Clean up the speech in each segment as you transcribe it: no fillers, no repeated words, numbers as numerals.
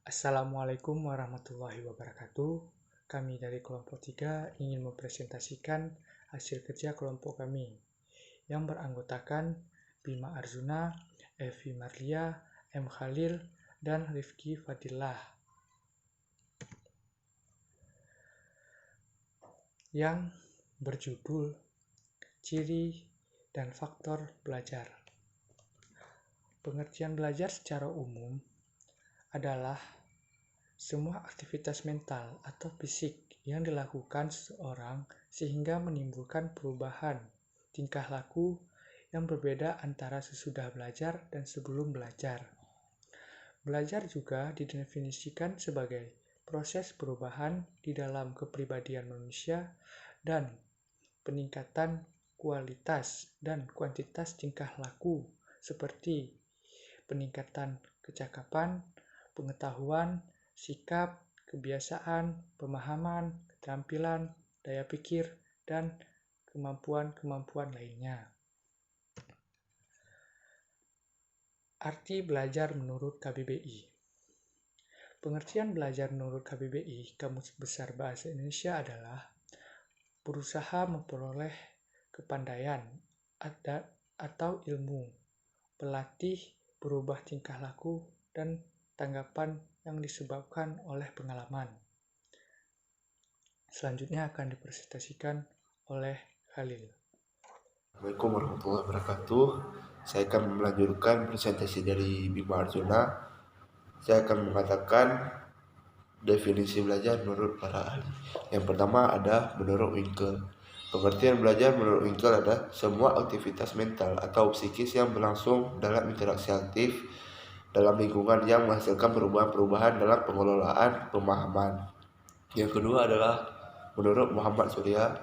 Assalamualaikum warahmatullahi wabarakatuh. Kami dari kelompok 3 ingin mempresentasikan hasil kerja kelompok kami yang beranggotakan Bima Arjuna, Evi Marlia, M. Khalil, dan Rifki Fadillah yang berjudul Ciri dan Faktor Belajar. Pengertian belajar secara umum adalah semua aktivitas mental atau fisik yang dilakukan seseorang sehingga menimbulkan perubahan tingkah laku yang berbeda antara sesudah belajar dan sebelum belajar. Belajar juga didefinisikan sebagai proses perubahan di dalam kepribadian manusia dan peningkatan kualitas dan kuantitas tingkah laku seperti peningkatan kecakapan, pengetahuan, sikap, kebiasaan, pemahaman, keterampilan, daya pikir, dan kemampuan-kemampuan lainnya. Arti belajar menurut KBBI. Pengertian belajar menurut KBBI, Kamus Besar Bahasa Indonesia adalah berusaha memperoleh kepandaian atau ilmu, pelatih berubah tingkah laku dan tanggapan yang disebabkan oleh pengalaman. Selanjutnya akan dipresentasikan oleh Khalil. Assalamualaikum warahmatullahi wabarakatuh. Saya akan melanjutkan presentasi dari Bima Arjuna. Saya akan mengatakan definisi belajar menurut para ahli. Yang pertama ada menurut Winkel. Pengertian belajar menurut Winkel adalah semua aktivitas mental atau psikis yang berlangsung dalam interaksi aktif dalam lingkungan yang menghasilkan perubahan-perubahan dalam pengelolaan pemahaman. Yang kedua adalah menurut Muhammad Surya.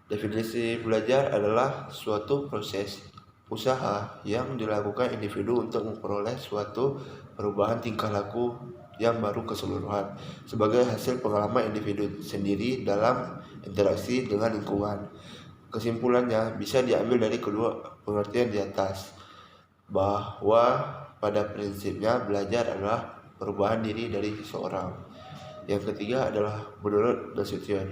Definisi belajar adalah suatu proses usaha yang dilakukan individu untuk memperoleh suatu perubahan tingkah laku yang baru keseluruhan sebagai hasil pengalaman individu sendiri dalam interaksi dengan lingkungan. Kesimpulannya bisa diambil dari kedua pengertian di atas, bahwa pada prinsipnya belajar adalah perubahan diri dari seseorang. Yang ketiga adalah menurut Nasution.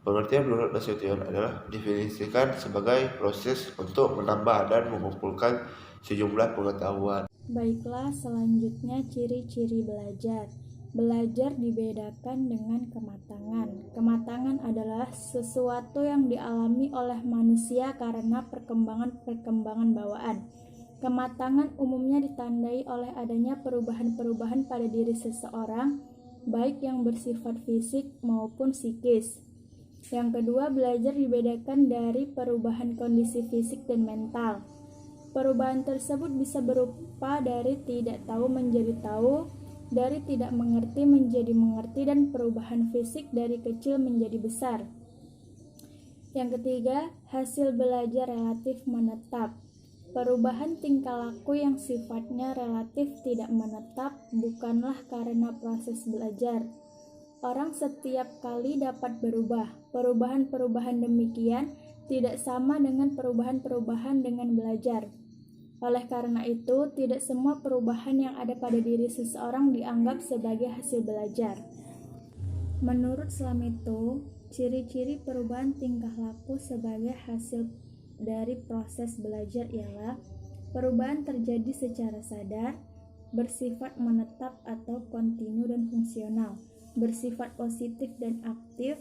Pengertian menurut Nasution adalah definisikan sebagai proses untuk menambah dan mengumpulkan sejumlah pengetahuan. Baiklah, selanjutnya ciri-ciri belajar. Belajar dibedakan dengan kematangan. Kematangan adalah sesuatu yang dialami oleh manusia karena perkembangan bawaan. Kematangan umumnya ditandai oleh adanya perubahan-perubahan pada diri seseorang, baik yang bersifat fisik maupun psikis. Yang kedua, belajar dibedakan dari perubahan kondisi fisik dan mental. Perubahan tersebut bisa berupa dari tidak tahu menjadi tahu, dari tidak mengerti menjadi mengerti, dan perubahan fisik dari kecil menjadi besar. Yang ketiga, hasil belajar relatif menetap. Perubahan tingkah laku yang sifatnya relatif tidak menetap bukanlah karena proses belajar. Orang setiap kali dapat berubah. Perubahan-perubahan demikian tidak sama dengan perubahan-perubahan dengan belajar. Oleh karena itu, tidak semua perubahan yang ada pada diri seseorang dianggap sebagai hasil belajar. Menurut Slameto, ciri-ciri perubahan tingkah laku sebagai hasil dari proses belajar ialah perubahan terjadi secara sadar, bersifat menetap atau kontinu dan fungsional, bersifat positif dan aktif,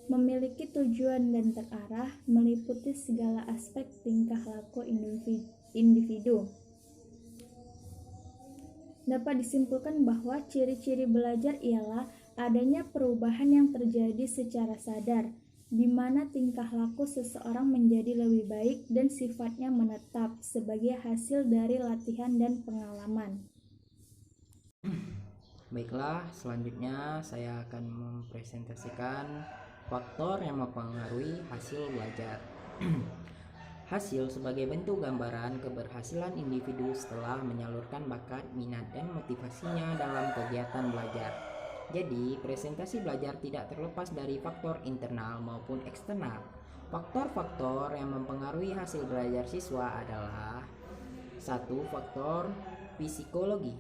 memiliki tujuan dan terarah, meliputi segala aspek tingkah laku individu. Dapat disimpulkan bahwa ciri-ciri belajar ialah adanya perubahan yang terjadi secara sadar, di mana tingkah laku seseorang menjadi lebih baik dan sifatnya menetap sebagai hasil dari latihan dan pengalaman. Baiklah, selanjutnya saya akan mempresentasikan faktor yang mempengaruhi hasil belajar. Hasil sebagai bentuk gambaran keberhasilan individu setelah menyalurkan bakat, minat, dan motivasinya dalam kegiatan belajar. Jadi, presentasi belajar tidak terlepas dari faktor internal maupun eksternal. Faktor-faktor yang mempengaruhi hasil belajar siswa adalah 1. Faktor psikologi.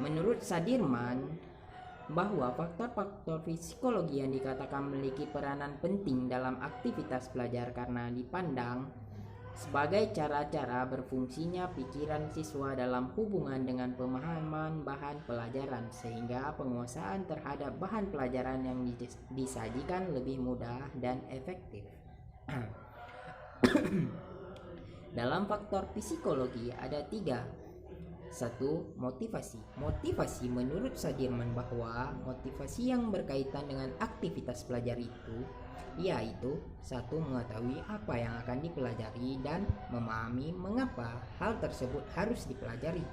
Menurut Sadirman, bahwa faktor-faktor psikologi yang dikatakan memiliki peranan penting dalam aktivitas belajar karena dipandang sebagai cara-cara berfungsinya pikiran siswa dalam hubungan dengan pemahaman bahan pelajaran, sehingga penguasaan terhadap bahan pelajaran yang disajikan lebih mudah dan efektif. Dalam faktor psikologi ada 3. 1. Motivasi. Motivasi menurut Sadirman bahwa motivasi yang berkaitan dengan aktivitas belajar itu yaitu 1. Mengetahui apa yang akan dipelajari dan memahami mengapa hal tersebut harus dipelajari.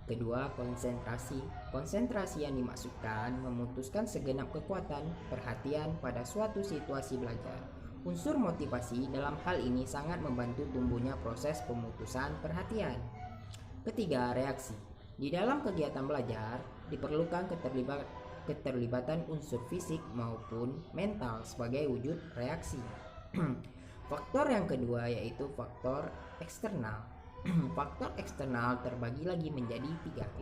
Kedua, konsentrasi. Konsentrasi yang dimaksudkan memutuskan segenap kekuatan perhatian pada suatu situasi belajar. Unsur motivasi dalam hal ini sangat membantu tumbuhnya proses pemutusan perhatian. Ketiga, reaksi. Di dalam kegiatan belajar diperlukan keterlibatan unsur fisik maupun mental sebagai wujud reaksi. Faktor yang kedua yaitu faktor eksternal. Faktor eksternal terbagi lagi menjadi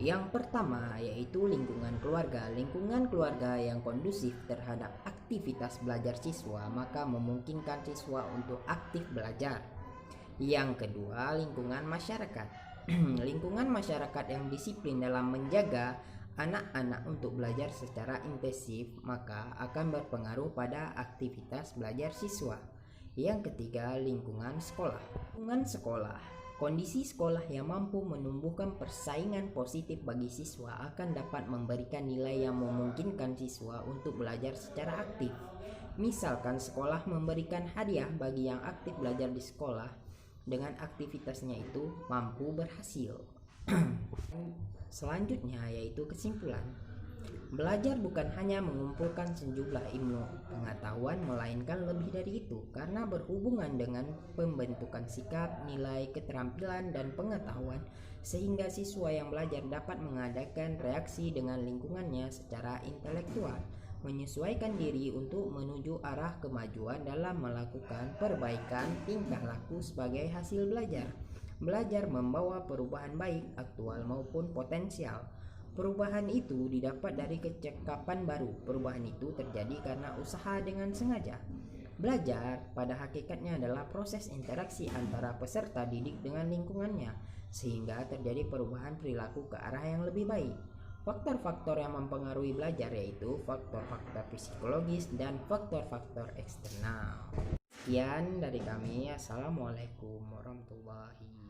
3. Yang pertama yaitu lingkungan keluarga. Lingkungan keluarga yang kondusif terhadap aktivitas belajar siswa maka memungkinkan siswa untuk aktif belajar. Yang kedua, lingkungan masyarakat. Lingkungan masyarakat yang disiplin dalam menjaga anak-anak untuk belajar secara intensif maka akan berpengaruh pada aktivitas belajar siswa. Yang ketiga, lingkungan sekolah. Lingkungan sekolah. Kondisi sekolah yang mampu menumbuhkan persaingan positif bagi siswa akan dapat memberikan nilai yang memungkinkan siswa untuk belajar secara aktif. Misalkan sekolah memberikan hadiah bagi yang aktif belajar di sekolah dengan aktivitasnya itu mampu berhasil. Selanjutnya yaitu kesimpulan. Belajar bukan hanya mengumpulkan sejumlah ilmu pengetahuan melainkan lebih dari itu karena berhubungan dengan pembentukan sikap, nilai, keterampilan, dan pengetahuan sehingga siswa yang belajar dapat mengadakan reaksi dengan lingkungannya secara intelektual, menyesuaikan diri untuk menuju arah kemajuan dalam melakukan perbaikan tingkah laku sebagai hasil belajar. Belajar membawa perubahan baik aktual maupun potensial. Perubahan itu didapat dari kecekapan baru. Perubahan itu terjadi karena usaha dengan sengaja. Belajar pada hakikatnya adalah proses interaksi antara peserta didik dengan lingkungannya sehingga terjadi perubahan perilaku ke arah yang lebih baik. Faktor-faktor yang mempengaruhi belajar yaitu faktor-faktor psikologis dan faktor-faktor eksternal. Sekian dari kami. Assalamualaikum warahmatullahi wabarakatuh.